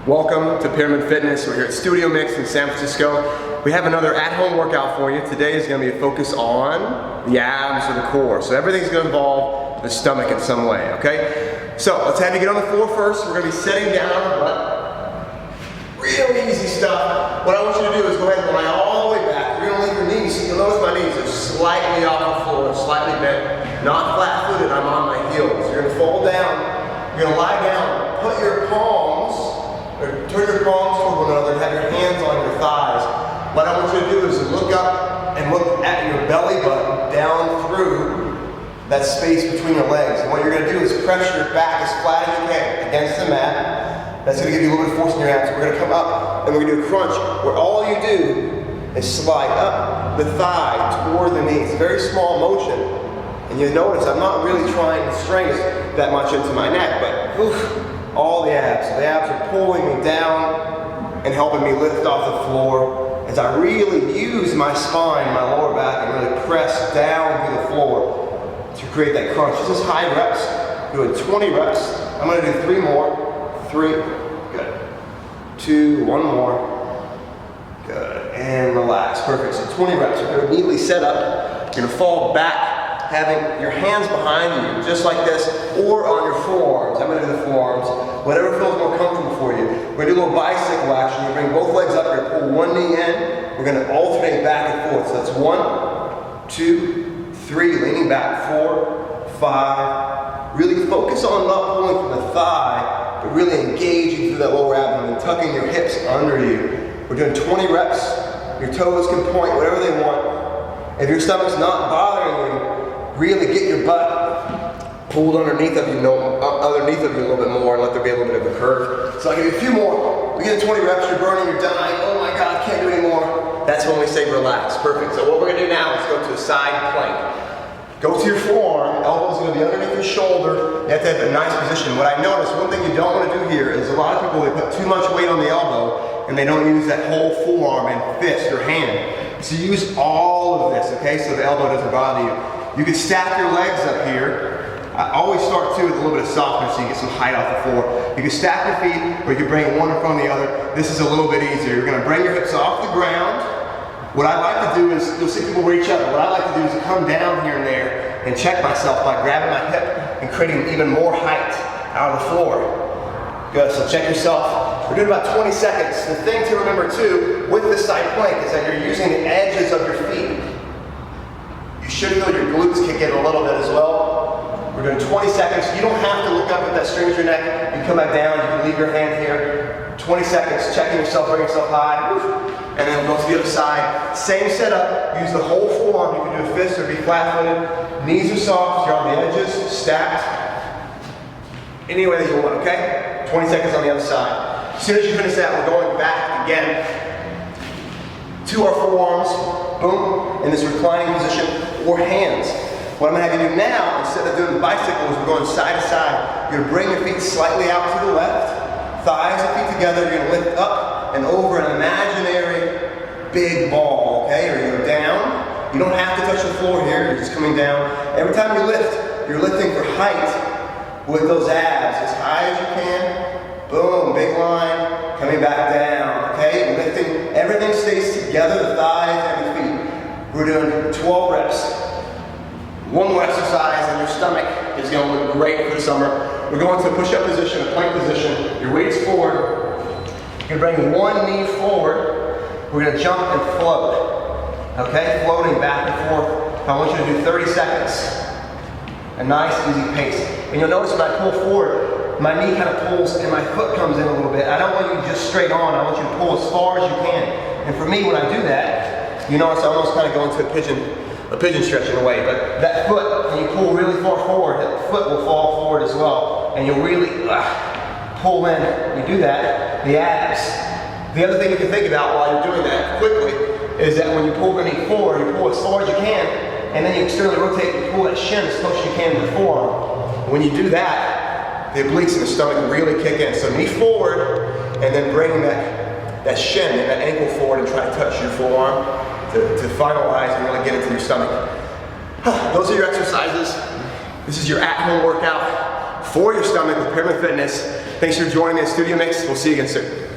Welcome to Pearman Fitness. We're here at Studiomix in San Francisco. We have another at-home workout for you. Today is going to be a focus on the abs or the core. So everything's going to involve the stomach in some way, okay? So let's have you get on the floor first. We're going to be sitting down on the butt. Real easy stuff. What I want you to do is go ahead and lie all the way back. You're going to leave your knees. You'll notice my knees are slightly off the floor, slightly bent, not flat-footed. I'm on my heels. You're going to fall down. You're going to lie down. Put your palms, or turn your palms toward one another and have your hands on your thighs. What I want you to do is look up and look at your belly button down through that space between your legs. And what you're going to do is press your back as flat as you can against the mat. That's going to give you a little bit of force in your abs. We're going to come up and we're going to do a crunch where all you do is slide up the thigh toward the knee. It's a very small motion. And you notice I'm not really trying to strain that much into my neck, but oof, all the abs. The abs are pulling me down and helping me lift off the floor as I really use my spine, my lower back, and really press down to the floor to create that crunch. This is high reps. Doing 20 reps. I'm going to do 3 more. 3. Good. 2. 1 more. Good. And relax. Perfect. So 20 reps. You're going to immediately set up. You're going to fall back, having your hands behind you, just like this, or on your forearms. I'm going to do the forearms. Whatever feels more comfortable for you. We're going to do a little bicycle action. You bring both legs up here, pull one knee in. We're going to alternate back and forth. So that's 1, 2, 3, leaning back, 4, 5. Really focus on not pulling from the thigh, but really engaging through that lower abdomen and tucking your hips under you. We're doing 20 reps. Your toes can point whatever they want. If your stomach's not bothering you, really get your butt pulled underneath of you, underneath of you a little bit more, and let there be a little bit of a curve. So I'll give you a few more. We get 20 reps, you're burning, you're dying. Oh my God, can't do any more. That's when we say relax. Perfect. So what we're gonna do now is go to a side plank. Go to your forearm, elbow's gonna be underneath your shoulder. You have to have a nice position. What I noticed, one thing you don't wanna do here is a lot of people, they put too much weight on the elbow and they don't use that whole forearm and fist or hand. So use all of this, okay? So the elbow doesn't bother you. You can stack your legs up here. I always start too with a little bit of softness so you get some height off the floor. You can stack your feet or you can bring one in front of the other. This is a little bit easier. You're gonna bring your hips off the ground. What I like to do is, you'll see people reach up, but what I like to do is come down here and there and check myself by grabbing my hip and creating even more height out of the floor. Good, so check yourself. We're doing about 20 seconds. The thing to remember too, with this side plank, is that you're using the edges of your feet. You should feel your glutes kick in a little bit as well. We're doing 20 seconds. You don't have to look up at that strains your neck. You can come back down, you can leave your hand here. 20 seconds, checking yourself, bring yourself high. And then go to the other side. Same setup, use the whole forearm. You can do a fist or be flat-footed. Knees are soft, you're on the edges, stacked. Any way that you want, okay? 20 seconds on the other side. As soon as you finish that, we're going back again to our forearms. Boom, in this reclining position, or hands. What I'm going to have you do now, instead of doing the bicycle, is we're going side to side. You're going to bring your feet slightly out to the left, thighs and feet together. You're going to lift up and over an imaginary big ball, okay? Or you go down. You don't have to touch the floor here, you're just coming down. Every time you lift, you're lifting for height with those abs, as high as you can. Boom, big line, coming back down, okay? Lifting, everything stays together, the thighs and the feet. We're doing 12 reps. One more exercise and your stomach is going to look great for the summer. We're going to a push-up position, a plank position. Your weight's forward. You're going to bring one knee forward. We're going to jump and float. Okay, floating back and forth. I want you to do 30 seconds. A nice, easy pace. And you'll notice when I pull forward, my knee kind of pulls and my foot comes in a little bit. I don't want you just straight on. I want you to pull as far as you can. And for me, when I do that, you notice I almost kind of go into a pigeon stretch in a way. But that foot, when you pull really far forward, that foot will fall forward as well. And you'll really pull in. When you do that, the abs. The other thing you can think about while you're doing that quickly is that when you pull the knee forward, you pull as far as you can, and then you externally rotate and pull that shin as close as you can to the forearm. When you do that, the obliques in the stomach really kick in. So knee forward, and then bring that shin and that ankle forward and try to touch your forearm to finalize and really get into your stomach. Those are your exercises. This is your at-home workout. for your stomach with Pearman Fitness. Thanks for joining me at Studiomix. We'll see you again soon.